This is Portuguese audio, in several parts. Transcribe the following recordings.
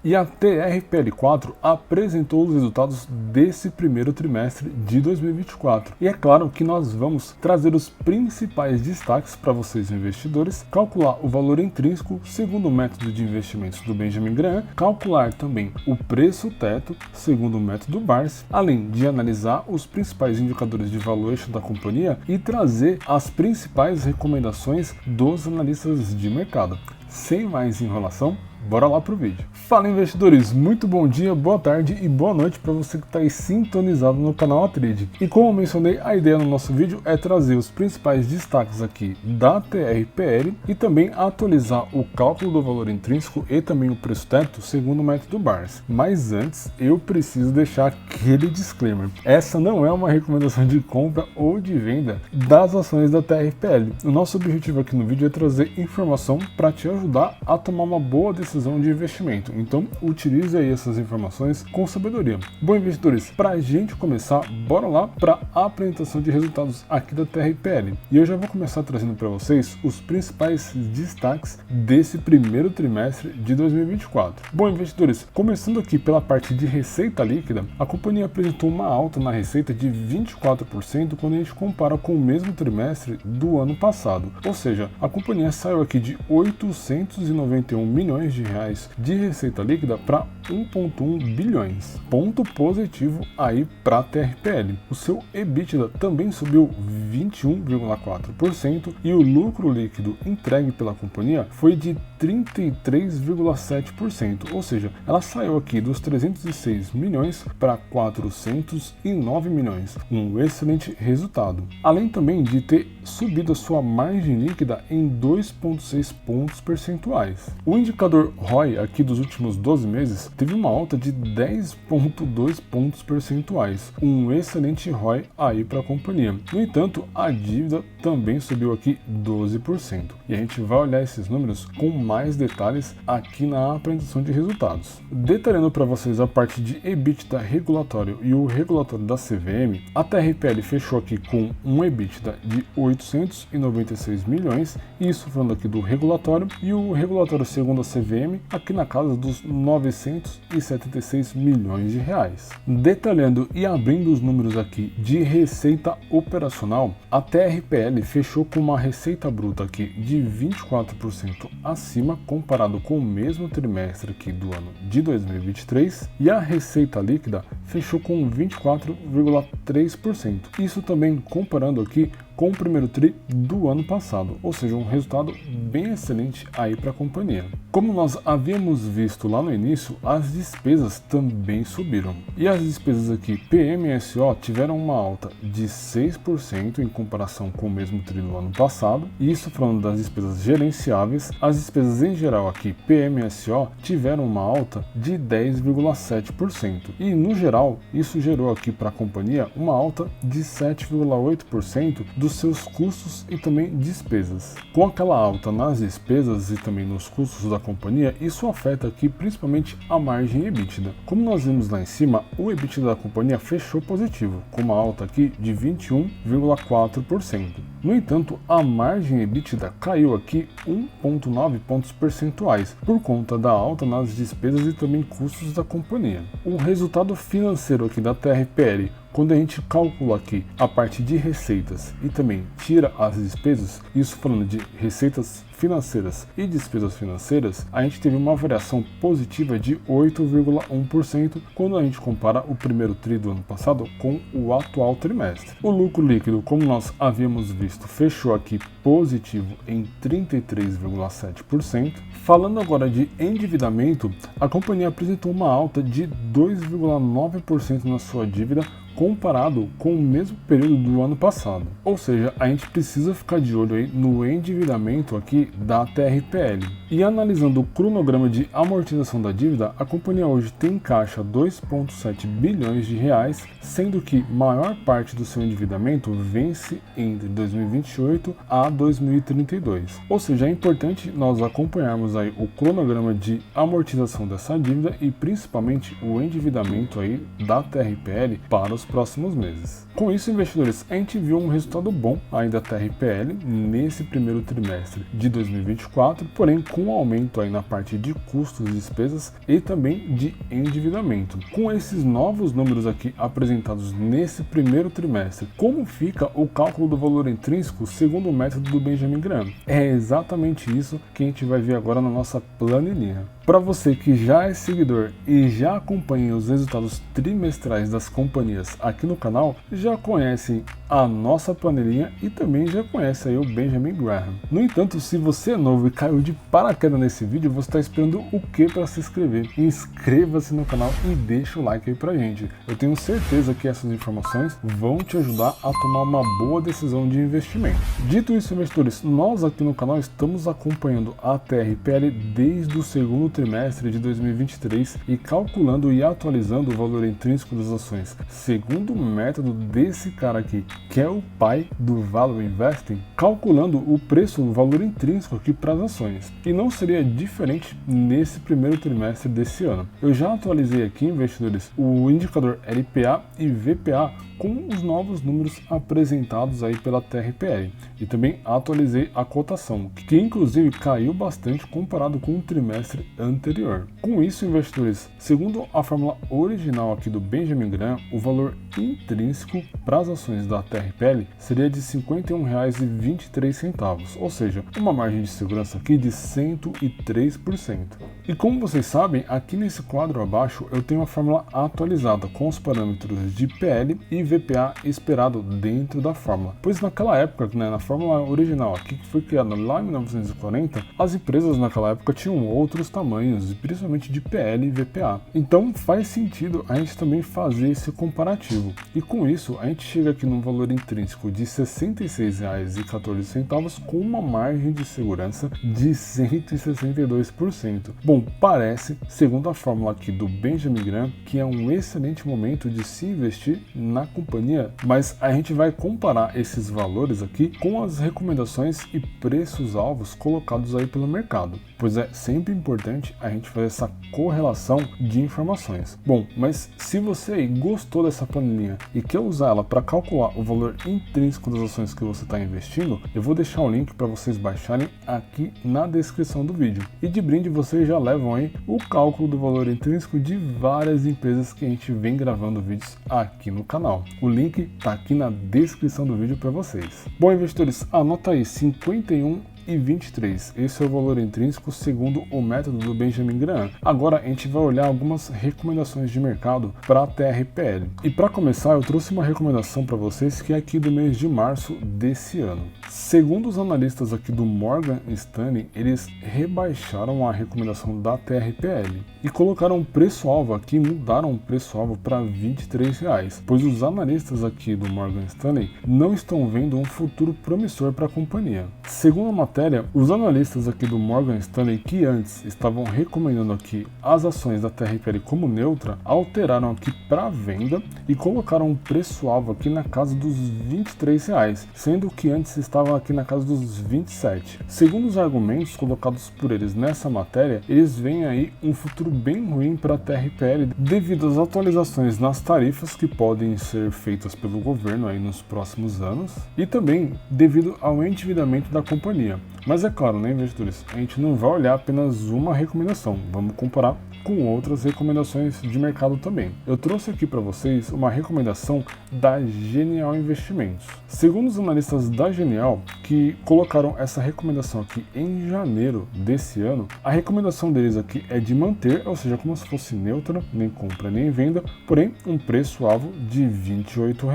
E a TRPL4 apresentou os resultados desse primeiro trimestre de 2024. E é claro que nós vamos trazer os principais destaques para vocês investidores, calcular o valor intrínseco segundo o método de investimentos do Benjamin Graham, calcular também o preço teto segundo o método Barsi, além de analisar os principais indicadores de valuation da companhia e trazer as principais recomendações dos analistas de mercado. Sem mais enrolação, bora lá pro vídeo. Fala investidores, muito bom dia, boa tarde e boa noite para você que está aí sintonizado no canal Atrade. E como eu mencionei, a ideia no nosso vídeo é trazer os principais destaques aqui da TRPL e também atualizar o cálculo do valor intrínseco e também o preço teto segundo o método Barsi. Mas antes, eu preciso deixar aquele disclaimer. Essa não é uma recomendação de compra ou de venda das ações da TRPL. O nosso objetivo aqui no vídeo é trazer informação para te ajudar a tomar uma boa decisão de investimento. Então, utilize aí essas informações com sabedoria. Bom, investidores, para a gente começar, bora lá para a apresentação de resultados aqui da TRPL. E eu já vou começar trazendo para vocês os principais destaques desse primeiro trimestre de 2024. Bom, investidores, começando aqui pela parte de receita líquida, a companhia apresentou uma alta na receita de 24% quando a gente compara com o mesmo trimestre do ano passado. Ou seja, a companhia saiu aqui de 891 milhões de reais de receita líquida para 1,1 bilhões. Ponto positivo aí para a TRPL. O seu EBITDA também subiu 21,4% e o lucro líquido entregue pela companhia foi de 33,7%, ou seja, ela saiu aqui dos 306 milhões para 409 milhões, um excelente resultado. Além também de ter subido a sua margem líquida em 2,6 pontos percentuais. O indicador ROI aqui dos últimos 12 meses teve uma alta de 10,2 pontos percentuais, um excelente ROI aí para a companhia. No entanto, a dívida também subiu aqui 12%. E a gente vai olhar esses números com mais detalhes aqui na apresentação de resultados. Detalhando para vocês a parte de EBITDA regulatório e o regulatório da CVM, a TRPL fechou aqui com um EBITDA de 896 milhões, isso falando aqui do regulatório, e o regulatório segundo a CVM aqui na casa dos 976 milhões de reais. Detalhando e abrindo os números aqui de receita operacional, a TRPL fechou com uma receita bruta aqui de 24% acima comparado com o mesmo trimestre aqui do ano de 2023 e a receita líquida fechou com 24,3%. Isso também comparando aqui com o primeiro tri do ano passado, ou seja, um resultado bem excelente aí para a companhia. Como nós havíamos visto lá no início, as despesas também subiram. E as despesas aqui PMSO tiveram uma alta de 6% em comparação com o mesmo tri do ano passado. E isso falando das despesas gerenciáveis, as despesas em geral aqui PMSO tiveram uma alta de 10,7%. E no geral, isso gerou aqui para a companhia uma alta de 7,8% dos seus custos e também despesas. Com aquela alta nas despesas e também nos custos da companhia, isso afeta aqui principalmente a margem EBITDA. Como nós vimos lá em cima, o EBITDA da companhia fechou positivo, com uma alta aqui de 21,4%. No entanto, a margem EBITDA caiu aqui 1,9 pontos percentuais por conta da alta nas despesas e também custos da companhia. O resultado financeiro aqui da TRPL, quando a gente calcula aqui a parte de receitas e também tira as despesas, isso falando de receitas financeiras e despesas financeiras, a gente teve uma variação positiva de 8,1% quando a gente compara o primeiro tri do ano passado com o atual trimestre. O lucro líquido, como nós havíamos visto, fechou aqui positivo em 33,7%. Falando agora de endividamento, a companhia apresentou uma alta de 2,9% na sua dívida comparado com o mesmo período do ano passado. Ou seja, a gente precisa ficar de olho aí no endividamento aqui da TRPL. E analisando o cronograma de amortização da dívida, a companhia hoje tem em caixa 2,7 bilhões de reais, sendo que maior parte do seu endividamento vence entre 2028 a 2032. Ou seja, é importante nós acompanharmos aí o cronograma de amortização dessa dívida e principalmente o endividamento aí da TRPL para os próximos meses. Com isso, investidores, a gente viu um resultado bom aí da TRPL nesse primeiro trimestre de 2024, porém com um aumento aí na parte de custos e despesas e também de endividamento. Com esses novos números aqui apresentados nesse primeiro trimestre, como fica o cálculo do valor intrínseco segundo o método do Benjamin Graham? É exatamente isso que a gente vai ver agora na nossa planilha. Para você que já é seguidor e já acompanha os resultados trimestrais das companhias aqui no canal, já conhece a nossa planilha e também já conhece aí o Benjamin Graham. No entanto, se você é novo e caiu de paraquedas nesse vídeo, você está esperando o que para se inscrever? Inscreva-se no canal e deixa o like aí pra gente. Eu tenho certeza que essas informações vão te ajudar a tomar uma boa decisão de investimento. Dito isso, investidores, nós aqui no canal estamos acompanhando a TRPL desde o segundo trimestre de 2023 e calculando e atualizando o valor intrínseco das ações, segundo o método desse cara aqui, que é o pai do Value Investing, calculando o preço, o valor intrínseco aqui para as ações. E não seria diferente nesse primeiro trimestre desse ano. Eu já atualizei aqui, investidores, o indicador LPA e VPA com os novos números apresentados aí pela TRPL. E também atualizei a cotação, que inclusive caiu bastante comparado com o trimestre anterior. Com isso, investidores, segundo a fórmula original aqui do Benjamin Graham, o valor intrínseco para as ações da TRPL seria de R$ 51,23, ou seja, uma margem de segurança aqui de 103%. E como vocês sabem, aqui nesse quadro abaixo eu tenho a fórmula atualizada com os parâmetros de PL e VPA esperado dentro da fórmula. Pois naquela época, né, na fórmula original aqui que foi criada lá em 1940, as empresas naquela época tinham outros tamanhos, principalmente de PL e VPA. Então faz sentido a gente também fazer esse comparativo. E com isso a gente chega aqui num valor intrínseco de R$ 66,14 com uma margem de segurança de 162%. Bom, parece, segundo a fórmula aqui do Benjamin Graham, que é um excelente momento de se investir na companhia, mas a gente vai comparar esses valores aqui com as recomendações e preços-alvos colocados aí pelo mercado, pois é sempre importante a gente fazer essa correlação de informações. Bom, mas se você aí gostou dessa planilha e quer usar ela para calcular o valor intrínseco das ações que você está investindo, eu vou deixar o link para vocês baixarem aqui na descrição do vídeo. E de brinde vocês já levam aí o cálculo do valor intrínseco de várias empresas que a gente vem gravando vídeos aqui no canal. O link está aqui na descrição do vídeo para vocês. Bom, investidores, anota aí 51,23. Esse é o valor intrínseco segundo o método do Benjamin Graham. Agora a gente vai olhar algumas recomendações de mercado para a TRPL. E para começar, eu trouxe uma recomendação para vocês que é aqui do mês de março desse ano. Segundo os analistas aqui do Morgan Stanley, eles rebaixaram a recomendação da TRPL e colocaram um preço-alvo aqui, mudaram o preço-alvo para R$ 23, pois os analistas aqui do Morgan Stanley não estão vendo um futuro promissor para a companhia. Segundo a matéria, os analistas aqui do Morgan Stanley, que antes estavam recomendando aqui as ações da TRPL como neutra, alteraram aqui para venda e colocaram um preço-alvo aqui na casa dos R$ 23, sendo que antes estava aqui na casa dos 27. Segundo os argumentos colocados por eles nessa matéria, eles veem aí um futuro bem ruim para a TRPL devido às atualizações nas tarifas que podem ser feitas pelo governo aí nos próximos anos e também devido ao endividamento da companhia. Mas é claro, né, investidores, a gente não vai olhar apenas uma recomendação, vamos comparar com outras recomendações de mercado também. Eu trouxe aqui para vocês uma recomendação da Genial Investimentos. Segundo os analistas da Genial, que colocaram essa recomendação aqui em janeiro desse ano, a recomendação deles aqui é de manter, ou seja, como se fosse neutra, nem compra nem venda, porém um preço-alvo de R$ 28.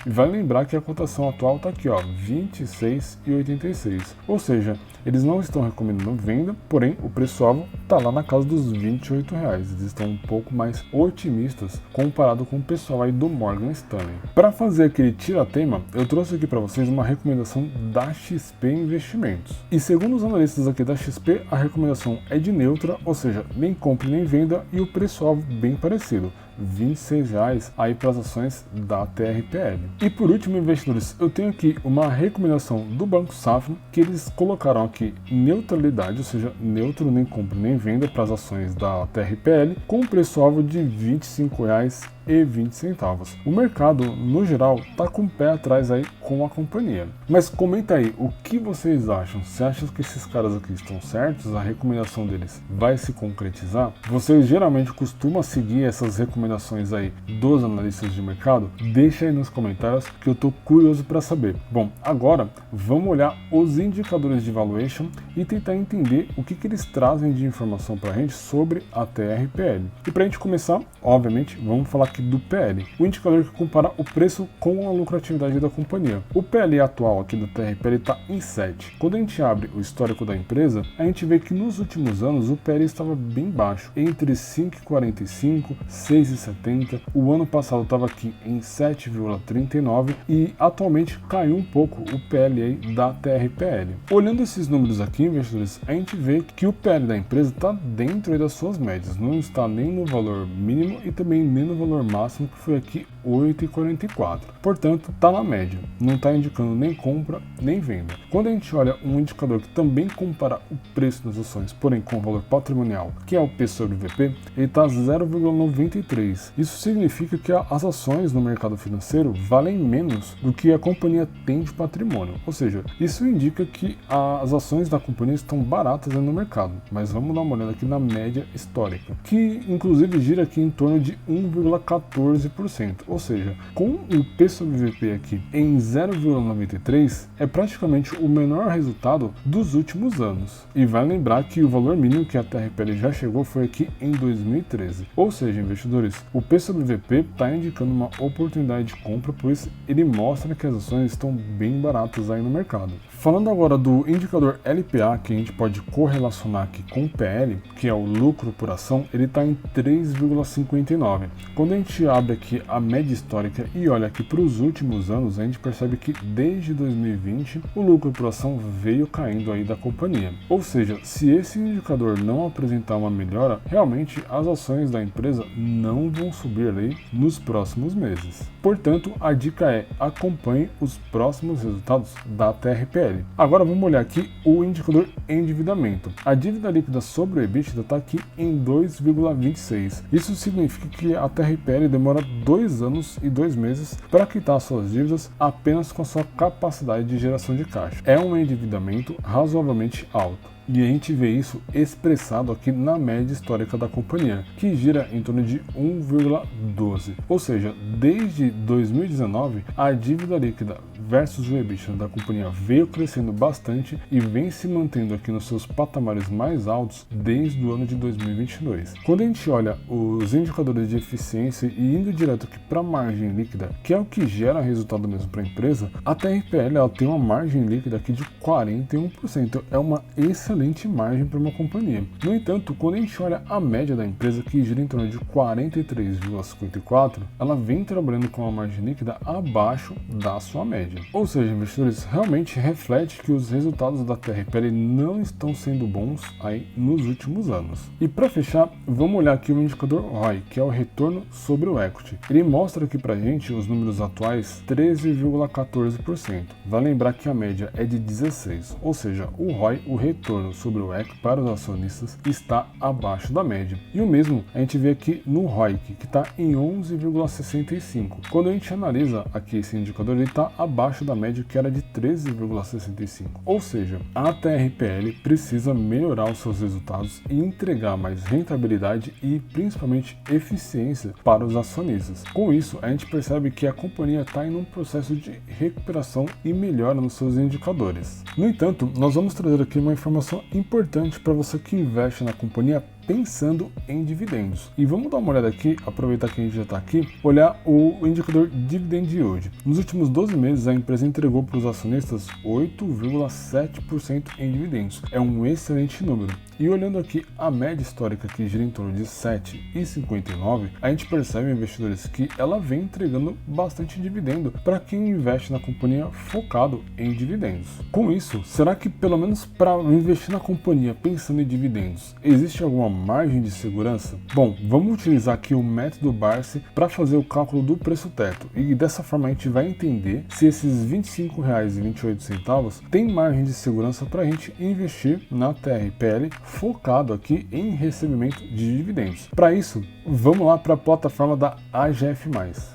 E vale lembrar que a cotação atual está aqui, ó, R$ 26,86. Ou seja, eles não estão recomendando venda, porém o preço-alvo está lá na casa dos R$ 28. Eles estão um pouco mais otimistas comparado com o pessoal aí do Morgan Stanley. Para fazer aquele tira-teima, eu trouxe aqui para vocês uma recomendação da XP Investimentos. E segundo os analistas aqui da XP, a recomendação é de neutra, ou seja, nem compra nem venda e o preço-alvo bem parecido. R$ 26,00 aí para as ações da TRPL. E por último, investidores, eu tenho aqui uma recomendação do Banco Safra, que eles colocaram aqui neutralidade, ou seja, neutro, nem compra nem venda para as ações da TRPL, com preço-alvo de R$ 25,20. O mercado, no geral, está com o pé atrás aí com a companhia. Mas comenta aí, o que vocês acham? Você acha que esses caras aqui estão certos? A recomendação deles vai se concretizar? Vocês geralmente costumam seguir essas recomendações aí dos analistas de mercado? Deixa aí nos comentários que eu estou curioso para saber. Bom, agora vamos olhar os indicadores de valuation e tentar entender o que eles trazem de informação para a gente sobre a TRPL. E para a gente começar, obviamente, vamos falar aqui do PL, o indicador que compara o preço com a lucratividade da companhia. O PL atual aqui da TRPL está em 7. Quando a gente abre o histórico da empresa, a gente vê que nos últimos anos o PL estava bem baixo, entre 5,45 e 6,70. O ano passado estava aqui em 7,39 e atualmente caiu um pouco o PL da TRPL. Olhando esses números aqui, investidores, a gente vê que o PL da empresa está dentro das suas médias, não está nem no valor mínimo e também nem no valor máximo, que foi aqui 8,44. Portanto, está na média, não está indicando nem compra nem venda. Quando a gente olha um indicador que também compara o preço das ações, porém com o valor patrimonial, que é o P sobre VP, ele está 0,93. Isso significa que as ações no mercado financeiro valem menos do que a companhia tem de patrimônio. Ou seja, isso indica que as ações da companhia estão baratas no mercado. Mas vamos dar uma olhada aqui na média histórica, que inclusive gira aqui em torno de 1,14%. Ou seja, com o P sobre VP aqui em 0,93 é praticamente o menor resultado dos últimos anos. E vai lembrar que o valor mínimo que a TRPL já chegou foi aqui em 2013. Ou seja, investidores, o P sobre VP está indicando uma oportunidade de compra, pois ele mostra que as ações estão bem baratas aí no mercado. Falando agora do indicador LPA, que a gente pode correlacionar aqui com o PL, que é o lucro por ação, ele está em 3,59. Quando a gente abre aqui a média histórica e olha aqui para os últimos anos, a gente percebe que desde 2020 o lucro por ação veio caindo aí da companhia. Ou seja, se esse indicador não apresentar uma melhora, realmente as ações da empresa não vão subir aí nos próximos meses. Portanto, a dica é: acompanhe os próximos resultados da TRPL. Agora vamos olhar aqui o indicador endividamento. A dívida líquida sobre o EBITDA está aqui em 2,26. Isso significa que a TRPL demora 2 anos e 2 meses para quitar suas dívidas apenas com a sua capacidade de geração de caixa. É um endividamento razoavelmente alto. E a gente vê isso expressado aqui na média histórica da companhia, que gira em torno de 1,12. Ou seja, desde 2019, a dívida líquida versus o EBITDA da companhia veio crescendo bastante e vem se mantendo aqui nos seus patamares mais altos desde o ano de 2022. Quando a gente olha os indicadores de eficiência e indo direto aqui para a margem líquida, que é o que gera resultado mesmo para a empresa, a TRPL ela tem uma margem líquida aqui de 41%. É uma excelente margem para uma companhia. No entanto, quando a gente olha a média da empresa, que gira em torno de 43,54, ela vem trabalhando com uma margem líquida abaixo da sua média. Ou seja, investidores, realmente reflete que os resultados da TRPL não estão sendo bons aí nos últimos anos. E para fechar, vamos olhar aqui o indicador ROI, que é o retorno sobre o equity. Ele mostra aqui pra gente os números atuais, 13,14%. Vai lembrar que a média é de 16, ou seja, o ROI, o retorno sobre o equity para os acionistas, está abaixo da média. E o mesmo a gente vê aqui no ROIC, que está em 11,65. Quando a gente analisa aqui esse indicador, ele está abaixo da média, que era de 13,65. Ou seja, a TRPL precisa melhorar os seus resultados e entregar mais rentabilidade e principalmente eficiência para os acionistas. Com isso, a gente percebe que a companhia está em um processo de recuperação e melhora nos seus indicadores. No entanto, nós vamos trazer aqui uma informação importante para você que investe na companhia pensando em dividendos. E vamos dar uma olhada aqui, aproveitar que a gente já está aqui, olhar o indicador Dividend Yield. Nos últimos 12 meses, a empresa entregou para os acionistas 8,7% em dividendos. É um excelente número. E olhando aqui a média histórica, que gira em torno de 7,59, a gente percebe, investidores, que ela vem entregando bastante dividendo para quem investe na companhia focado em dividendos. Com isso, será que pelo menos para investir na companhia pensando em dividendos, existe alguma margem de segurança? Bom, vamos utilizar aqui o método Barsi para fazer o cálculo do preço teto e dessa forma a gente vai entender se esses R$ 25,28 tem margem de segurança para a gente investir na TRPL focado aqui em recebimento de dividendos. Para isso, vamos lá para a plataforma da AGF+.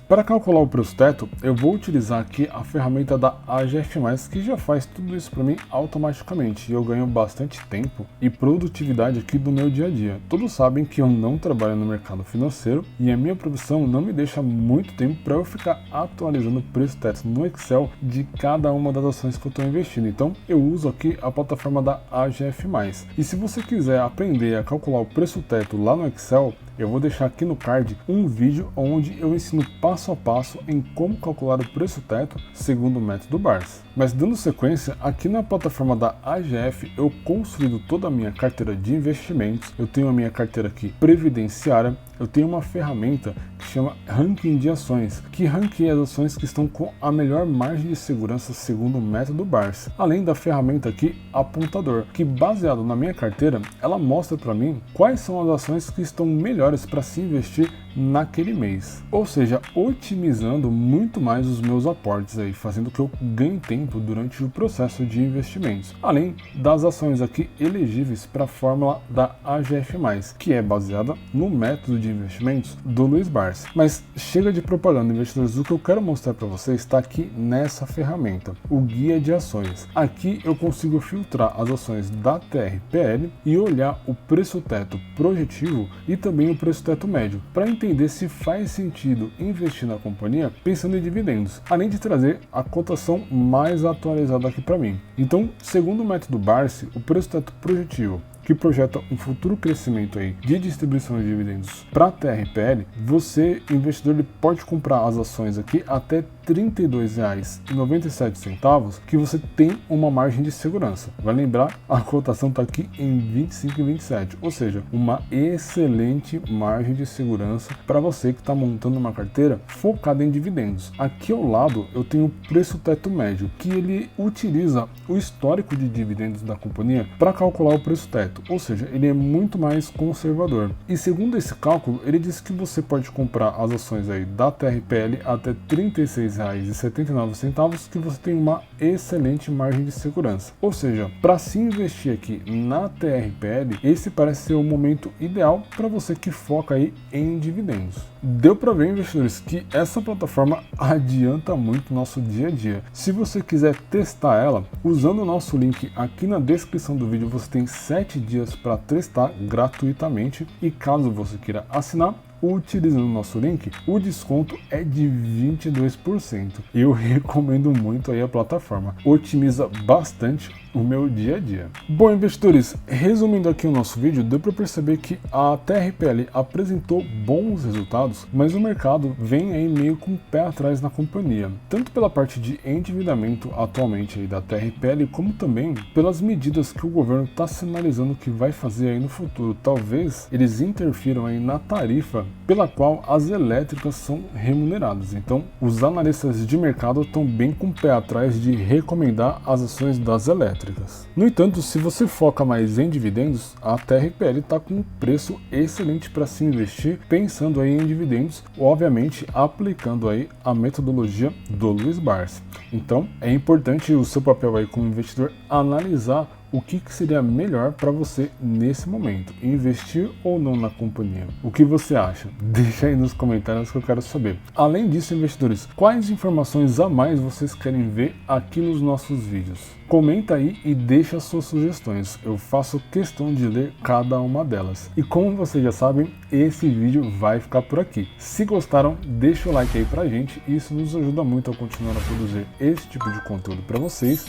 Para calcular o preço teto, eu vou utilizar aqui a ferramenta da AGF+, que já faz tudo isso para mim automaticamente e eu ganho bastante tempo e produtividade aqui do meu dia a dia. Todos sabem que eu não trabalho no mercado financeiro e a minha profissão não me deixa muito tempo para eu ficar atualizando o preço teto no Excel de cada uma das ações que eu estou investindo. Então eu uso aqui a plataforma da AGF+. E se você quiser aprender a calcular o preço teto lá no Excel, eu vou deixar aqui no card um vídeo onde eu ensino passo a passo em como calcular o preço teto segundo o método Barsi. Mas dando sequência, aqui na plataforma da AGF eu consolido toda a minha carteira de investimentos, eu tenho a minha carteira aqui previdenciária, eu tenho uma ferramenta que chama Ranking de Ações, que ranqueia as ações que estão com a melhor margem de segurança segundo o método Barsi. Além da ferramenta aqui Apontador, que baseado na minha carteira, ela mostra para mim quais são as ações que estão melhores para se investir naquele mês. Ou seja, otimizando muito mais os meus aportes aí, fazendo que eu ganhe tempo durante o processo de investimentos. Além das ações aqui elegíveis para a fórmula da AGF+, que é baseada no método de investimentos do Luiz Barsi. Mas chega de propaganda, investidores, o que eu quero mostrar para vocês está aqui nessa ferramenta, o guia de ações. Aqui eu consigo filtrar as ações da TRPL e olhar o preço teto projetivo e também o preço teto médio, para entender se faz sentido investir na companhia pensando em dividendos, além de trazer a cotação mais atualizada aqui para mim. Então, segundo o método Barsi, o preço teto projetivo, que projeta um futuro crescimento aí de distribuição de dividendos para a TRPL, você, investidor, ele pode comprar as ações aqui até R$ 32,97, que você tem uma margem de segurança. Vai lembrar, a cotação está aqui em 25,27, ou seja, uma excelente margem de segurança para você que está montando uma carteira focada em dividendos. Aqui ao lado eu tenho o preço teto médio, que ele utiliza o histórico de dividendos da companhia para calcular o preço teto. Ou seja, ele é muito mais conservador. E segundo esse cálculo, ele diz que você pode comprar as ações aí da TRPL até R$ 36,79, que você tem uma excelente margem de segurança. Ou seja, para se investir aqui na TRPL, esse parece ser o momento ideal para você que foca aí em dividendos. Deu para ver, investidores, que essa plataforma adianta muito o nosso dia a dia. Se você quiser testar ela, usando o nosso link aqui na descrição do vídeo, você tem 7 dias para testar gratuitamente e caso você queira assinar, utilizando o nosso link, o desconto é de 22%. Eu recomendo muito aí a plataforma, otimiza bastante o meu dia a dia. Bom, investidores, resumindo aqui o nosso vídeo, deu para perceber que a TRPL apresentou bons resultados, mas o mercado vem aí meio com o pé atrás na companhia, tanto pela parte de endividamento atualmente aí da TRPL, como também pelas medidas que o governo está sinalizando que vai fazer aí no futuro. Talvez eles interfiram aí na tarifa pela qual as elétricas são remuneradas. Então, os analistas de mercado estão bem com o pé atrás de recomendar as ações das elétricas. No entanto, se você foca mais em dividendos, a TRPL está com um preço excelente para se investir, pensando aí em dividendos, obviamente aplicando aí a metodologia do Luiz Barsi. Então, é importante o seu papel aí como investidor analisar o que seria melhor para você nesse momento, investir ou não na companhia. O que você acha? Deixa aí nos comentários que eu quero saber. Além disso, investidores, quais informações a mais vocês querem ver aqui nos nossos vídeos? Comenta aí e deixa suas sugestões, eu faço questão de ler cada uma delas. E como vocês já sabem, esse vídeo vai ficar por aqui. Se gostaram, deixa o like aí pra gente, isso nos ajuda muito a continuar a produzir esse tipo de conteúdo para vocês.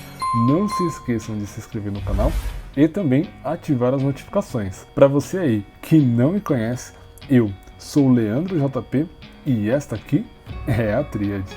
Não se esqueçam de se inscrever no canal e também ativar as notificações. Para você aí que não me conhece, eu sou o Leandro JP e esta aqui é a Tríade.